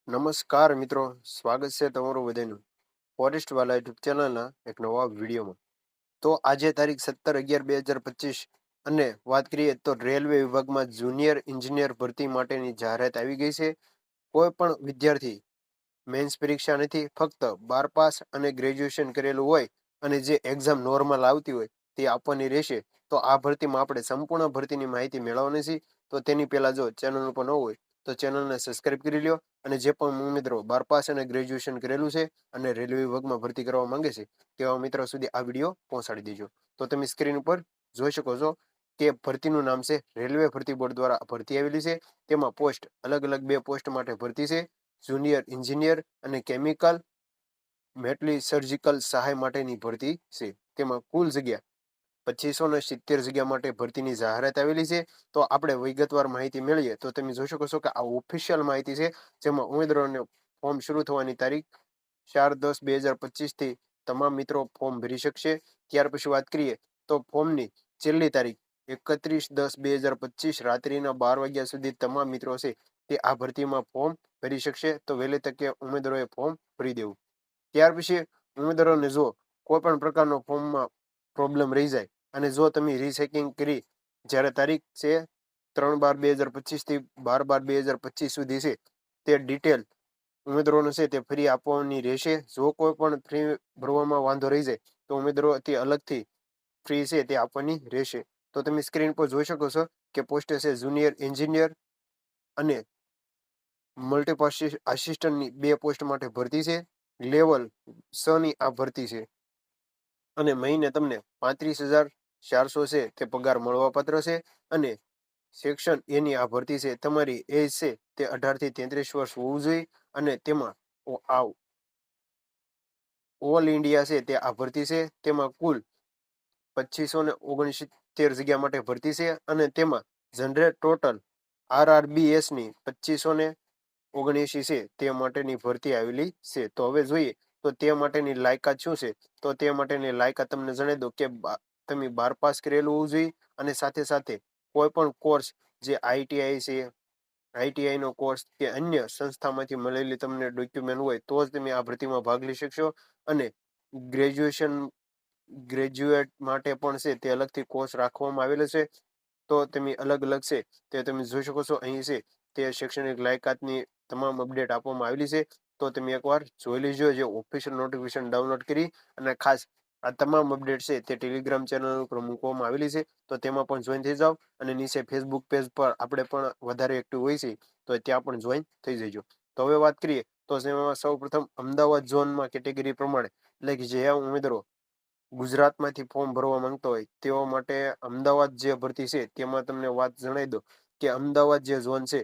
નમસ્કાર મિત્રો, સ્વાગત છે તમારું બધાનું ફોરેસ્ટ વાલા યુટ્યુબ ચેનલના એક નવા વિડીયોમાં. તો આજે તારીખ 17/11/2025 અને વાત કરીએ તો રેલવે વિભાગમાં જુનિયર એન્જિનિયર ભરતી માટેની જાહેરાત આવી ગઈ છે. કોઈ પણ વિદ્યાર્થી મેન્સ પરીક્ષા નથી, ફક્ત 12 પાસ અને ગ્રેજ્યુએશન કરેલું હોય અને જે એક્ઝામ નોર્મલ આવતી હોય તે આપવાની રહેશે. તો આ ભરતીમાં આપણે સંપૂર્ણ ભરતીની માહિતી મેળવવાની છે. તો તેની પહેલા જો ચેનલ ઉપર ન હોય તો ચેનલને સબસ્ક્રાઇબ કરી લ્યો અને જે પણ મિત્રો 12 પાસ અને ગ્રેજ્યુએશન કરેલું છે અને રેલવે વિભાગમાં ભરતી કરવા માંગે છે તેવા મિત્રો સુધી આ વિડીયો પહોંચાડી દેજો. તો તમે સ્ક્રીન ઉપર જોઈ શકો છો કે ભરતીનું નામ છે રેલવે ભરતી બોર્ડ દ્વારા ભરતી આવેલી છે. તેમાં પોસ્ટ અલગ અલગ 2 પોસ્ટ માટે ભરતી છે, જુનિયર એન્જિનિયર અને કેમિકલ મેટલી સર્જિકલ સહાય માટેની ભરતી છે. તેમાં કુલ જગ્યા 2570 જગ્યા માટે ભરતીની જાહેરાત આવેલી છે. તો આપણે વિગતવાર માહિતી મેળવીએ તો તમે જોઈ શકો છો કે આ ઓફિશિયલ માહિતી છે, જેમાં ઉમેદવારોને ફોર્મ શરૂ થવાની તારીખ 4/10/2025 થી તમામ મિત્રો ફોર્મ ભરી શકશે. ત્યાર પછી વાત કરીએ તો ફોર્મની છેલ્લી તારીખ 31/10/2025 રાત્રિના 12 વાગ્યા સુધી તમામ મિત્રો છે તે આ ભરતીમાં ફોર્મ ભરી શકશે. તો વહેલી તકે ઉમેદવારોએ ફોર્મ ભરી દેવું. ત્યાર પછી ઉમેદવારોને જો કોઈ પણ પ્રકારનો ફોર્મમાં પ્રોબ્લેમ રહી જાય અને જો તમે રીચેકિંગ કરી જ્યારે તારીખ છે 3/12/2025 થી 12/12/2025 સુધી છે તે ડિટેલ ઉમેદવારોને છે તે ફ્રી આપવાની રહેશે. જો કોઈ પણ ફ્રી ભરવામાં વાંધો રહી જાય તો ઉમેદવારોથી અલગથી ફ્રી છે તે આપવાની રહેશે. તો તમે સ્ક્રીન પર જોઈ શકો છો કે પોસ્ટ છે જુનિયર એન્જિનિયર અને મલ્ટીપર્પઝ આસિસ્ટન્ટની 2 પોસ્ટ માટે ભરતી છે. લેવલ 6 ની આ ભરતી છે અને મહિને તમને 35,400 છે તે પગાર મળવાપાત્ર છે. અને સેક્શન એની આ ભરતી છે. તમારી એજ છે તે 18 થી 33 વર્ષ હોવું જોઈએ અને તેમાં ઓલ ઇન્ડિયા છે તે આ ભરતી છે. તેમાં કુલ 2569 જગ્યા માટે ભરતી છે અને તેમાં જનરેટ ટોટલ RRBS ની 2579 છે તે માટેની ભરતી આવેલી છે. તો હવે જોઈએ તો તે માટેની લાયકાત શું છે. તો તે માટેની લાયકાત તમને જણાવી દો કે તમે 12 પાસ કરેલું હોવું જોઈએ અને સાથે સાથે કોઈ પણ કોર્સ જે ITI છે, ITI નો કોર્સ કે અન્ય સંસ્થામાંથી મળેલી તમને ડોક્યુમેન્ટ હોય તો જ તમે આ ભરતીમાં ભાગ લઈ શકશો. અને ગ્રેજ્યુએટ માટે પણ છે તે અલગથી કોર્સ રાખવામાં આવેલો છે. તો તમે અલગ અલગ છે તે તમે જોઈ શકો છો. અહીં છે તે શૈક્ષણિક લાયકાતની તમામ અપડેટ આપવામાં આવેલી છે. તો તમે એકવાર જોઈ લેજો, જે ઓફિશિયલ નોટિફિકેશન ડાઉનલોડ કરી અને ખાસ આ તમામ અપડેટ છે તે ટેલિગ્રામ ચેનલ ઉપર મૂકવામાં આવેલી છે. તો તેમાં પણ જોઈન થઈ જાઓ અને નીચે ફેસબુક પેજ પર આપણે પણ વધારે એક્ટિવ હોય છે તો ત્યાં પણ જોઈન થઈ જજો. તો હવે વાત કરીએ તો જેમાં સૌપ્રથમ અમદાવાદ ઝોનમાં કેટેગરી પ્રમાણે એટલે કે જે ઉમેદવારો ગુજરાતમાંથી ફોર્મ ભરવા માંગતા હોય તેઓ માટે અમદાવાદ જે ભરતી છે તેમાં તમને વાત જણાવી દો કે અમદાવાદ જે ઝોન છે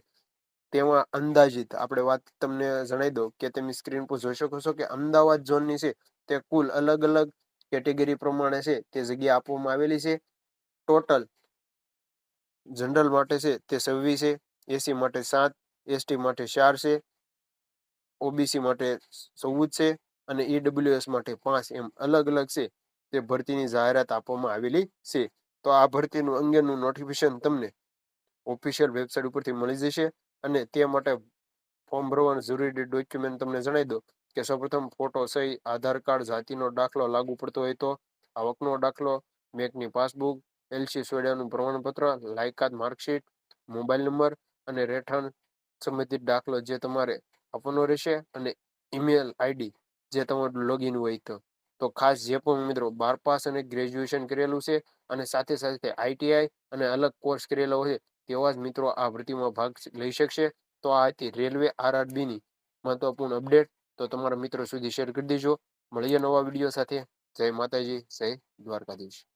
તેમાં અંદાજિત આપણે વાત તમને જણાવી દો કે તમે સ્ક્રીન પર જોઈ શકો છો કે અમદાવાદ ઝોનની છે તે કુલ અલગ અલગ કેટેગરી પ્રમાણે છે તે જગ્યા આપવામાં આવેલી છે. ટોટલ જનરલ માટે છે તે 26 છે, એસી માટે 7, એસટી માટે 4 છે, ઓબીસી માટે 14 છે અને ઈડબ્લ્યુએસ માટે 5 એમ અલગ અલગ છે તે ભરતીની જાહેરાત આપવામાં આવેલી છે. તો આ ભરતીનું અંગેનું નોટિફિકેશન તમને ઓફિશિયલ વેબસાઇટ ઉપરથી મળી જશે. અને તે માટે ફોર્મ ભરવાનું જરૂરી ડોક્યુમેન્ટ તમને જણાવી દો કે સૌપ્રથમ ફોટો સહી, આધાર કાર્ડ, જાતિનો દાખલો લાગુ પડતો હોય તો, આવકનો દાખલો, બેંકની પાસબુક, એલસી સોયડાનું પ્રમાણપત્ર, લાયકાત માર્કશીટ, મોબાઈલ નંબર અને રહેઠાણ સંબંધિત દાખલો જે તમારે આપવાનો રહેશે અને ઈમેલ આઈડી જે તમારું લોગિન હોય તો ખાસ જે પણ મિત્રો 12 પાસ અને ગ્રેજ્યુએશન કરેલું છે અને સાથે સાથે ITI અને અલગ કોર્સ કરેલો હોય તેવા જ મિત્રો આ ભરતીમાં ભાગ લઈ શકશે. તો આ હતી રેલવે RRB ની મહત્વપૂર્ણ અપડેટ. તો તમારા મિત્રો સુધી શેર કરી દેજો. મળીએ નવા વિડીયો સાથે. જય માતાજી, જય દ્વારકાધીશ.